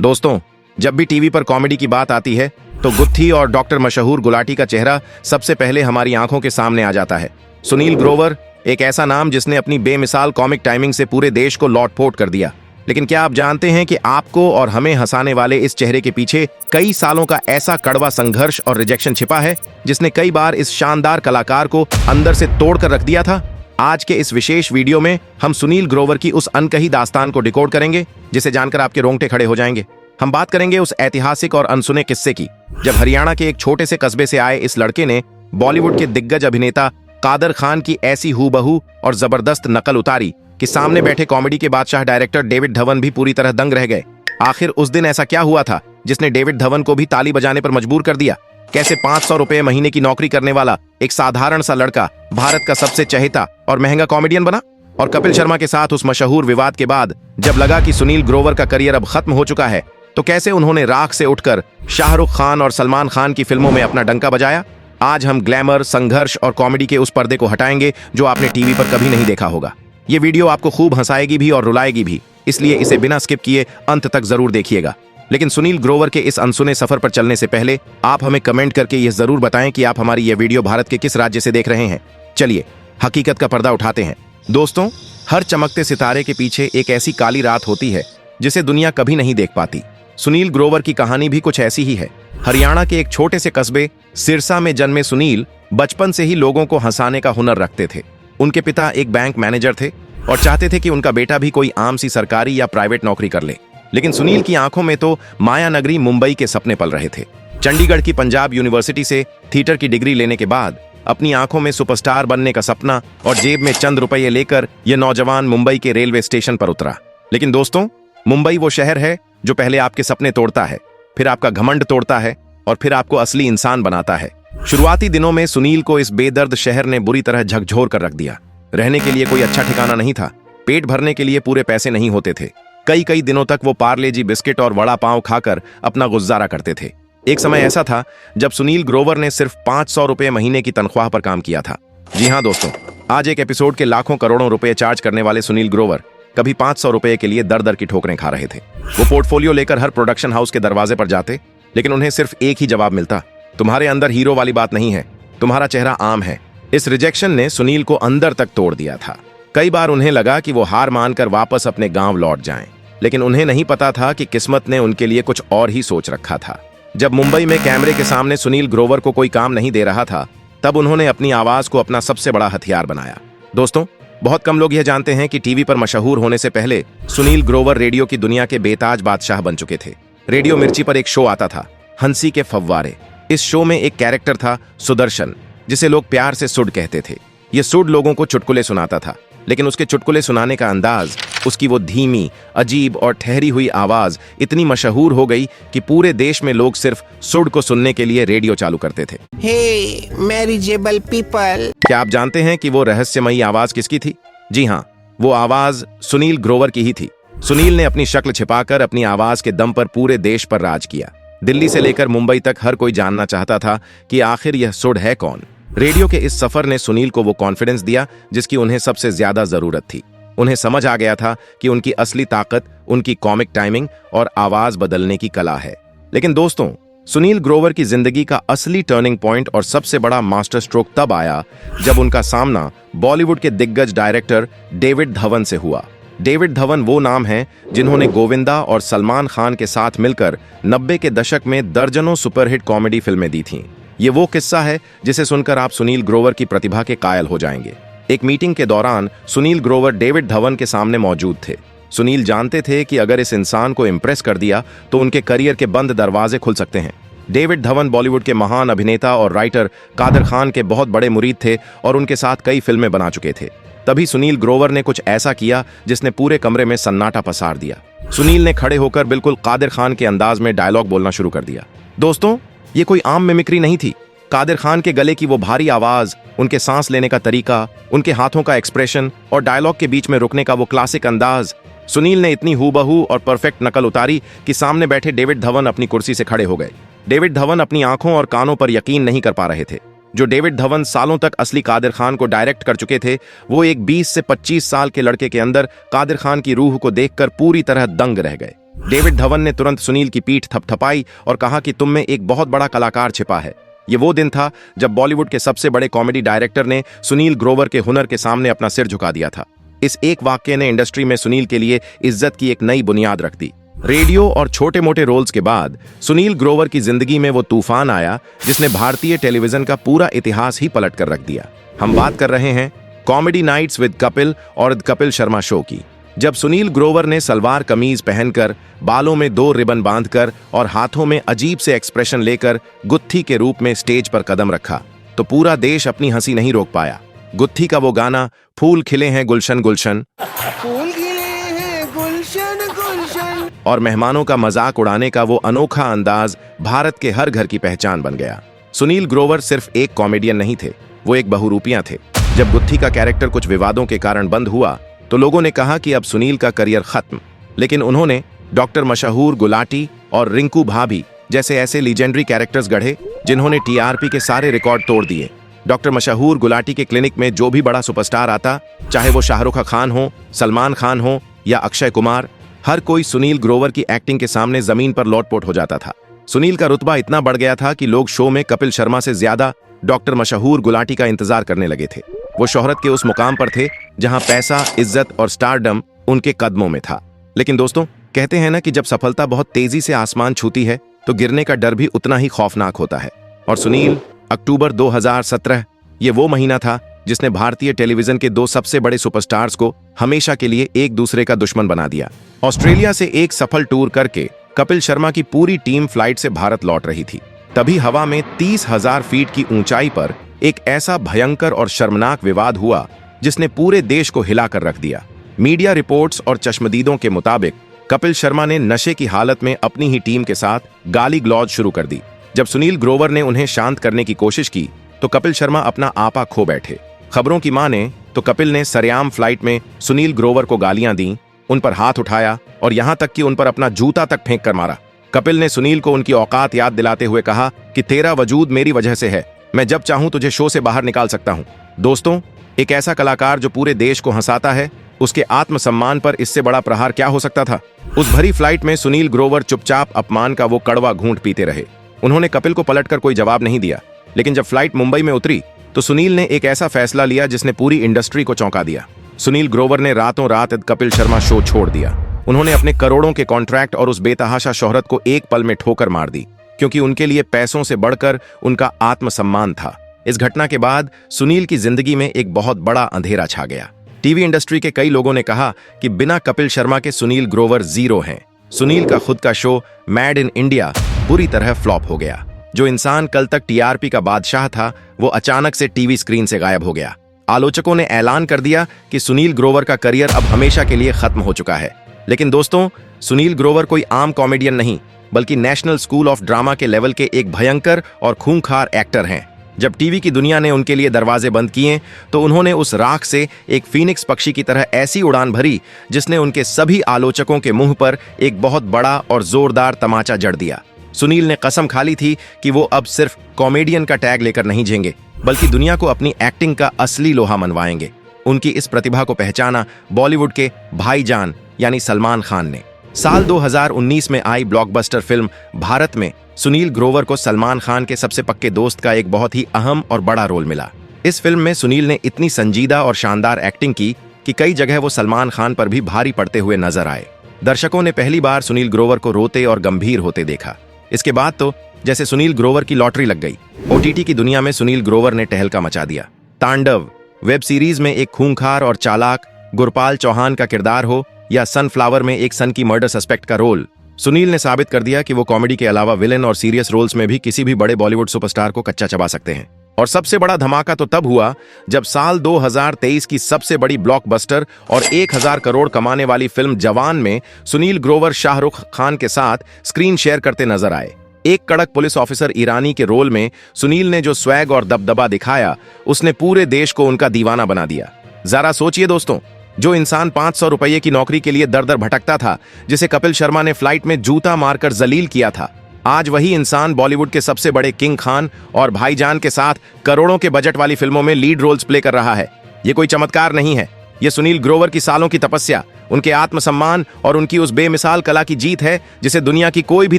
दोस्तों, जब भी टीवी पर कॉमेडी की बात आती है तो गुत्थी और डॉक्टर मशहूर गुलाटी का चेहरा सबसे पहले हमारी आंखों के सामने आ जाता है। सुनील ग्रोवर एक ऐसा नाम जिसने अपनी बेमिसाल कॉमिक टाइमिंग से पूरे देश को लौटपोट कर दिया। लेकिन क्या आप जानते हैं कि आपको और हमें हंसाने वाले इस चेहरे के पीछे कई सालों का ऐसा कड़वा संघर्ष और रिजेक्शन छिपा है जिसने कई बार इस शानदार कलाकार को अंदर से तोड़कर रख दिया था। आज के इस विशेष वीडियो में हम सुनील ग्रोवर की उस अनकही दास्तान को डिकोड करेंगे जिसे जानकर आपके रोंगटे खड़े हो जाएंगे। हम बात करेंगे उस ऐतिहासिक और अनसुने किस्से की जब हरियाणा के एक छोटे से कस्बे से आए इस लड़के ने बॉलीवुड के दिग्गज अभिनेता कादर खान की ऐसी हूबहू और जबरदस्त नकल उतारी कि सामने बैठे कॉमेडी के बादशाह डायरेक्टर डेविड धवन भी पूरी तरह दंग रह गए। आखिर उस दिन ऐसा क्या हुआ था जिसने डेविड धवन को भी ताली बजाने पर मजबूर कर दिया? कैसे 500 रुपए महीने की नौकरी करने वाला एक साधारण सा लड़का भारत का सबसे चहेता और महंगा कॉमेडियन बना? और कपिल शर्मा के साथ उस मशहूर विवाद के बाद जब लगा कि सुनील ग्रोवर का करियर अब खत्म हो चुका है तो कैसे उन्होंने राख से उठकर शाहरुख खान और सलमान खान की फिल्मों में अपना डंका बजाया? आज हम ग्लैमर, संघर्ष और कॉमेडी के उस पर्दे को हटाएंगे जो आपने टीवी पर कभी नहीं देखा होगा। ये वीडियो आपको खूब हंसाएगी भी और रुलाएगी भी, इसलिए इसे बिना स्किप किए अंत तक जरूर देखिएगा। लेकिन सुनील ग्रोवर के इस अनसुने सफर पर चलने से पहले आप हमें कमेंट करके यह जरूर बताएं कि आप हमारी यह वीडियो भारत के किस राज्य से देख रहे हैं। चलिए हकीकत का पर्दा उठाते हैं। दोस्तों, हर चमकते सितारे के पीछे एक ऐसी काली रात होती है जिसे दुनिया कभी नहीं देख पाती। सुनील ग्रोवर की कहानी भी कुछ ऐसी ही है। हरियाणा के एक छोटे से कस्बे सिरसा में जन्मे सुनील बचपन से ही लोगों को हंसाने का हुनर रखते थे। उनके पिता एक बैंक मैनेजर थे और चाहते थे कि उनका बेटा भी कोई आम सी सरकारी या प्राइवेट नौकरी कर ले। लेकिन सुनील की आंखों में तो माया नगरी मुंबई के सपने पल रहे थे। चंडीगढ़ की पंजाब यूनिवर्सिटी से थिएटर की डिग्री लेने के बाद अपनी आंखों में सुपरस्टार बनने का सपना और जेब में चंद रुपये लेकर यह नौजवान मुंबई के रेलवे स्टेशन पर उतरा। लेकिन दोस्तों, मुंबई वो शहर है जो पहले आपके सपने तोड़ता है, फिर आपका घमंड तोड़ता है और फिर आपको असली इंसान बनाता है। शुरुआती दिनों में सुनील को इस बेदर्द शहर ने बुरी तरह झकझोर कर रख दिया। रहने के लिए कोई अच्छा ठिकाना नहीं था, पेट भरने के लिए पूरे पैसे नहीं होते थे। कई दिनों तक वो पार्ले जी बिस्किट और वड़ा पाव खाकर अपना गुजारा करते थे। एक समय ऐसा था जब सुनील ग्रोवर ने सिर्फ 500 रुपए महीने की तनख्वाह पर काम किया था। जी हाँ दोस्तों, आज एक एपिसोड के लाखों करोड़ों रुपए चार्ज करने वाले सुनील ग्रोवर कभी 500 रुपए के लिए दर दर की ठोकरें खा रहे थे। वो पोर्टफोलियो लेकर हर प्रोडक्शन हाउस के दरवाजे पर जाते, लेकिन उन्हें सिर्फ एक ही जवाब मिलता, तुम्हारे अंदर हीरो वाली बात नहीं है, तुम्हारा चेहरा आम है। इस रिजेक्शन ने सुनील को अंदर तक तोड़ दिया था। कई बार उन्हें लगा कि वो हार मानकर वापस अपने गांव लौट जाएं, लेकिन उन्हें नहीं पता था कि किस्मत ने उनके लिए कुछ और ही सोच रखा था। जब मुंबई में कैमरे के सामने सुनील ग्रोवर को कोई काम नहीं दे रहा था, तब उन्होंने अपनी आवाज को अपना सबसे बड़ा हथियार बनाया। दोस्तों, बहुत कम लोग यह जानते हैं कि टीवी पर मशहूर होने से पहले सुनील ग्रोवर रेडियो की दुनिया के बेताज बादशाह बन चुके थे। रेडियो मिर्ची पर एक शो आता था, हंसी के फव्वारे। इस शो में एक कैरेक्टर था सुदर्शन, जिसे लोग प्यार से सुड कहते थे। यह सुड लोगों को चुटकुले सुनाता था, लेकिन उसके चुटकुले सुनाने का अंदाज, उसकी वो धीमी, अजीब और ठहरी हुई आवाज इतनी मशहूर हो गई कि पूरे देश में लोग सिर्फ सुड को सुनने के लिए रेडियो चालू करते थे। हे मैरिजेबल पीपल। क्या आप जानते हैं कि वो रहस्यमयी आवाज किसकी थी? जी हाँ, वो आवाज सुनील ग्रोवर की ही थी। सुनील ने अपनी शक्ल छिपाकर अपनी आवाज के दम पर पूरे देश पर राज किया। दिल्ली से लेकर मुंबई तक हर कोई जानना चाहता था कि आखिर यह सुड है कौन। रेडियो के इस सफर ने सुनील को वो कॉन्फिडेंस दिया जिसकी उन्हें सबसे ज्यादा जरूरत थी। उन्हें समझ आ गया था कि उनकी असली ताकत उनकी कॉमिक टाइमिंग और आवाज बदलने की कला है। लेकिन दोस्तों, सुनील ग्रोवर की जिंदगी का असली टर्निंग पॉइंट और सबसे बड़ा मास्टर स्ट्रोक तब आया जब उनका सामना बॉलीवुड के दिग्गज डायरेक्टर डेविड धवन से हुआ। डेविड धवन वो नाम है जिन्होंने गोविंदा और सलमान खान के साथ मिलकर 90 के दशक में दर्जनों सुपरहिट कॉमेडी फिल्में दी थीं। ये वो किस्सा है जिसे सुनकर आप सुनील ग्रोवर की प्रतिभा के कायल हो जाएंगे। एक मीटिंग के दौरान सुनील ग्रोवर डेविड धवन के सामने मौजूद थे। सुनील जानते थे कि अगर इस इंसान को इम्प्रेस कर दिया तो उनके करियर के बंद दरवाजे खुल सकते हैं। डेविड धवन बॉलीवुड के महान अभिनेता और राइटर कादर खान के बहुत बड़े मुरीद थे और उनके साथ कई फिल्में बना चुके थे। तभी सुनील ग्रोवर ने कुछ ऐसा किया जिसने पूरे कमरे में सन्नाटा पसार दिया। सुनील ने खड़े होकर बिल्कुल कादर खान के अंदाज में डायलॉग बोलना शुरू कर दिया। दोस्तों, ये कोई आम मिमिक्री नहीं थी। कादर खान के गले की वो भारी आवाज, उनके सांस लेने का तरीका, उनके हाथों का एक्सप्रेशन और डायलॉग के बीच में रुकने का वो क्लासिक अंदाज, सुनील ने इतनी हूबहू और परफेक्ट नकल उतारी कि सामने बैठे डेविड धवन अपनी कुर्सी से खड़े हो गए। डेविड धवन अपनी आंखों और कानों पर यकीन नहीं कर पा रहे थे। जो डेविड धवन सालों तक असली कादर खान को डायरेक्ट कर चुके थे, वो एक 20 से 25 साल के लड़के के अंदर कादर खान की रूह को देखकर पूरी तरह दंग रह गए। डेविड धवन ने तुरंत सुनील की पीठ थपथपाई और कहा कि तुम में एक बहुत बड़ा कलाकार छिपा है। ये वो दिन था जब बॉलीवुड के सबसे बड़े कॉमेडी डायरेक्टर ने सुनील ग्रोवर के हुनर के सामने अपना सिर झुका दिया था। इस एक वाक्य ने इंडस्ट्री में सुनील के लिए इज्जत की एक नई बुनियाद रख दी। रेडियो और छोटे मोटे रोल्स के बाद सुनील ग्रोवर की जिंदगी में वो तूफान आया जिसने भारतीय टेलीविजन का पूरा इतिहास ही पलट कर रख दिया। हम बात कर रहे हैं कॉमेडी नाइट्स विद कपिल और द कपिल शर्मा शो की। जब सुनील ग्रोवर ने सलवार कमीज पहनकर, बालों में 2 रिबन बांधकर और हाथों में अजीब से एक्सप्रेशन लेकर गुत्थी के रूप में स्टेज पर कदम रखा तो पूरा देश अपनी हंसी नहीं रोक पाया। गुत्थी का वो गाना फूल खिले हैं गुलशन गुलशन, फूल खिले हैं गुलशन गुलशन, और मेहमानों का मजाक उड़ाने का वो अनोखा अंदाज भारत के हर घर की पहचान बन गया। सुनील ग्रोवर सिर्फ एक कॉमेडियन नहीं थे, वो एक बहुरूपियां थे। जब गुत्थी का कैरेक्टर कुछ विवादों के कारण बंद हुआ तो लोगों ने कहा कि अब सुनील का करियर खत्म, लेकिन उन्होंने डॉक्टर मशहूर गुलाटी और रिंकू भाभी जैसे ऐसे लीजेंडरी कैरेक्टर्स गढ़े जिन्होंने टीआरपी के सारे रिकॉर्ड तोड़ दिए। डॉक्टर मशहूर गुलाटी के क्लिनिक में जो भी बड़ा सुपरस्टार आता, चाहे वो शाहरुख खान हो, सलमान खान हो या अक्षय कुमार, हर कोई सुनील ग्रोवर की एक्टिंग के सामने जमीन पर लोटपोट हो जाता था। सुनील का रुतबा इतना बढ़ गया था कि लोग शो में कपिल शर्मा से ज्यादा डॉक्टर मशहूर गुलाटी का इंतजार करने लगे थे। वो शोहरत के उस मुकाम पर थे जहां पैसा, इज्जत और स्टारडम उनके कदमों में था। लेकिन दोस्तों, कहते हैं ना कि जब सफलता बहुत तेजी से आसमान छूती है तो गिरने का डर भी उतना ही खौफनाक होता है। और सुनील, अक्टूबर 2017 ये वो महीना था जिसने भारतीय टेलीविजन के 2 सबसे बड़े सुपरस्टार्स को हमेशा के लिए एक दूसरे का दुश्मन बना दिया। ऑस्ट्रेलिया से एक सफल टूर करके कपिल शर्मा की पूरी टीम फ्लाइट से भारत लौट रही थी। तभी हवा में 30,000 फीट की ऊंचाई पर एक ऐसा भयंकर और शर्मनाक विवाद हुआ जिसने पूरे देश को हिलाकर रख दिया। मीडिया रिपोर्ट्स और चश्मदीदों के मुताबिक कपिल शर्मा ने नशे की हालत में अपनी ही टीम के साथ गाली गलौज शुरू कर दी। जब सुनील ग्रोवर ने उन्हें शांत करने की कोशिश की तो कपिल शर्मा अपना आपा खो बैठे। खबरों की माने तो कपिल ने सरेआम फ्लाइट में सुनील ग्रोवर को गालियां दी, उन पर हाथ उठाया और यहां तक कि उन पर अपना जूता तक फेंक कर मारा। कपिल ने सुनील को उनकी औकात याद दिलाते हुए कहा कि तेरा वजूद मेरी वजह से है, मैं जब चाहूं तुझे शो से बाहर निकाल सकता हूं। दोस्तों, एक ऐसा कलाकार जो पूरे देश को हंसाता है, उसके आत्मसम्मान पर इससे बड़ा प्रहार क्या हो सकता था। उस भरी फ्लाइट में सुनील ग्रोवर चुपचाप अपमान का वो कड़वा घूंट पीते रहे। उन्होंने कपिल को पलटकर कोई जवाब नहीं दिया। लेकिन जब फ्लाइट मुंबई में उतरी तो सुनील ने एक ऐसा फैसला लिया जिसने पूरी इंडस्ट्री को चौंका दिया। सुनील ग्रोवर ने रातों रात कपिल शर्मा शो छोड़ दिया। उन्होंने अपने करोड़ों के कॉन्ट्रैक्ट और उस बेतहाशा शोहरत को एक पल में ठोकर मार दी, क्योंकि उनके लिए पैसों से बढ़कर उनका आत्मसम्मान था। इस घटना के बाद सुनील की जिंदगी में एक बहुत बड़ा अंधेरा छा गया। टीवी इंडस्ट्री के कई लोगों ने कहा कि बिना कपिल शर्मा के सुनील ग्रोवर जीरो हैं। सुनील का खुद का शो मैड इन इंडिया बुरी तरह फ्लॉप हो गया। जो इंसान कल तक टीआरपी का बादशाह था, वो अचानक से टीवी स्क्रीन से गायब हो गया। आलोचकों ने ऐलान कर दिया कि सुनील ग्रोवर का करियर अब हमेशा के लिए खत्म हो चुका है। लेकिन दोस्तों, सुनील ग्रोवर कोई आम कॉमेडियन नहीं, बल्कि नेशनल स्कूल ऑफ ड्रामा के लेवल के एक भयंकर और खूंखार एक्टर हैं। जब टीवी की दुनिया ने उनके लिए दरवाजे बंद किए तो उन्होंने उस राख से एक फीनिक्स पक्षी की तरह ऐसी उड़ान भरी जिसने उनके सभी आलोचकों के मुंह पर एक बहुत बड़ा और जोरदार तमाचा जड़ दिया। सुनील ने कसम खा ली थी कि वो अब सिर्फ कॉमेडियन का टैग लेकर नहीं झेंगे, बल्कि दुनिया को अपनी एक्टिंग का असली लोहा मनवाएंगे। उनकी इस प्रतिभा को पहचाना बॉलीवुड के भाईजान यानी सलमान खान ने। साल 2019 में आई ब्लॉकबस्टर फिल्म भारत में सुनील ग्रोवर को सलमान खान के सबसे पक्के दोस्त का एक बहुत ही अहम और बड़ा रोल मिला। इस फिल्म में सुनील ने इतनी संजीदा और शानदार एक्टिंग की कि कई जगह वो सलमान खान पर भी भारी पड़ते हुए नजर आए। दर्शकों ने पहली बार सुनील ग्रोवर को रोते और गंभीर होते देखा। इसके बाद तो जैसे सुनील ग्रोवर की लॉटरी लग गई। ओटीटी की दुनिया में सुनील ग्रोवर ने टहलका मचा दिया। तांडव वेब सीरीज में एक खूंखार और चालाक गुरपाल चौहान का किरदार हो या सनफ्लावर में एक सन की मर्डर सस्पेक्ट का रोल, सुनील ने साबित कर दिया कि वो कॉमेडी के अलावा विलेन और सीरियस रोल्स में भी किसी भी बड़े बॉलीवुड सुपरस्टार को कच्चा चबा सकते हैं। और सबसे बड़ा धमाका तो तब हुआ जब साल 2023 की सबसे बड़ी ब्लॉकबस्टर और 1000 करोड़ कमाने वाली फिल्म जवान में सुनील ग्रोवर शाहरुख खान के साथ स्क्रीन शेयर करते नजर आए। एक कड़क पुलिस ऑफिसर ईरानी के रोल में सुनील ने जो स्वैग और दबदबा दिखाया, उसने पूरे देश को उनका दीवाना बना दिया। जरा सोचिए दोस्तों, जो इंसान 500 रुपये की नौकरी के लिए दर दर भटकता था, जिसे कपिल शर्मा ने फ्लाइट में जूता मारकर जलील किया था, आज वही इंसान बॉलीवुड के सबसे बड़े किंग खान और भाईजान के साथ करोड़ों के बजट वाली फिल्मों में लीड रोल्स प्ले कर रहा है। ये कोई चमत्कार नहीं है, ये सुनील ग्रोवर की सालों की तपस्या उनके आत्मसम्मान और उनकी उस बेमिसाल कला की जीत है जिसे दुनिया की कोई भी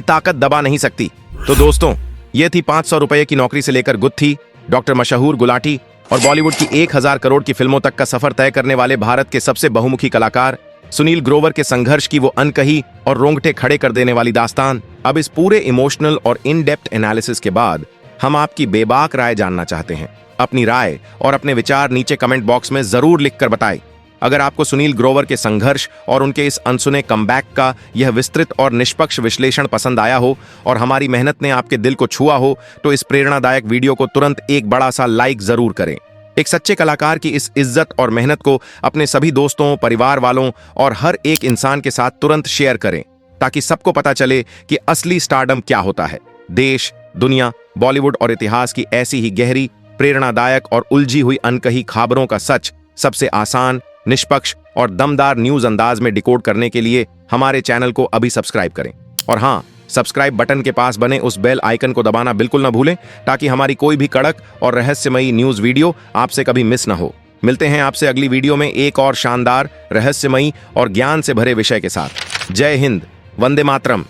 ताकत दबा नहीं सकती। तो दोस्तों, ये थी 500 रुपए की नौकरी से लेकर गुत्थी, डॉक्टर मशहूर गुलाटी और बॉलीवुड की 1000 करोड़ की फिल्मों तक का सफर तय करने वाले भारत के सबसे बहुमुखी कलाकार सुनील ग्रोवर के संघर्ष की वो अनकही और रोंगटे खड़े कर देने वाली दास्तान। अब इस पूरे इमोशनल और इन डेप्थ एनालिसिस के बाद हम आपकी बेबाक राय जानना चाहते हैं। अपनी राय और अपने विचार नीचे कमेंट बॉक्स में जरूर लिखकर बताएं। अगर आपको सुनील ग्रोवर के संघर्ष और उनके इस अनसुने कमबैक का यह विस्तृत और निष्पक्ष विश्लेषण पसंद आया हो और हमारी मेहनत ने आपके दिल को छुआ हो, तो इस प्रेरणादायक वीडियो को तुरंत एक बड़ा सा लाइक जरूर करें। एक सच्चे कलाकार की इस इज्जत और मेहनत को अपने सभी दोस्तों, परिवार वालों और हर एक इंसान के साथ तुरंत शेयर करें, ताकि सबको पता चले कि असली स्टारडम क्या होता है। देश, दुनिया, बॉलीवुड और इतिहास की ऐसी ही गहरी, प्रेरणादायक और उलझी हुई अनकही खबरों का सच सबसे आसान, निष्पक्ष और दमदार न्यूज अंदाज में डिकोड करने के लिए हमारे चैनल को अभी सब्सक्राइब करें। और हाँ, सब्सक्राइब बटन के पास बने उस बेल आइकन को दबाना बिल्कुल न भूलें, ताकि हमारी कोई भी कड़क और रहस्यमयी न्यूज वीडियो आपसे कभी मिस न हो। मिलते हैं आपसे अगली वीडियो में एक और शानदार, रहस्यमयी और ज्ञान से भरे विषय के साथ। जय हिंद, वंदे मातरम।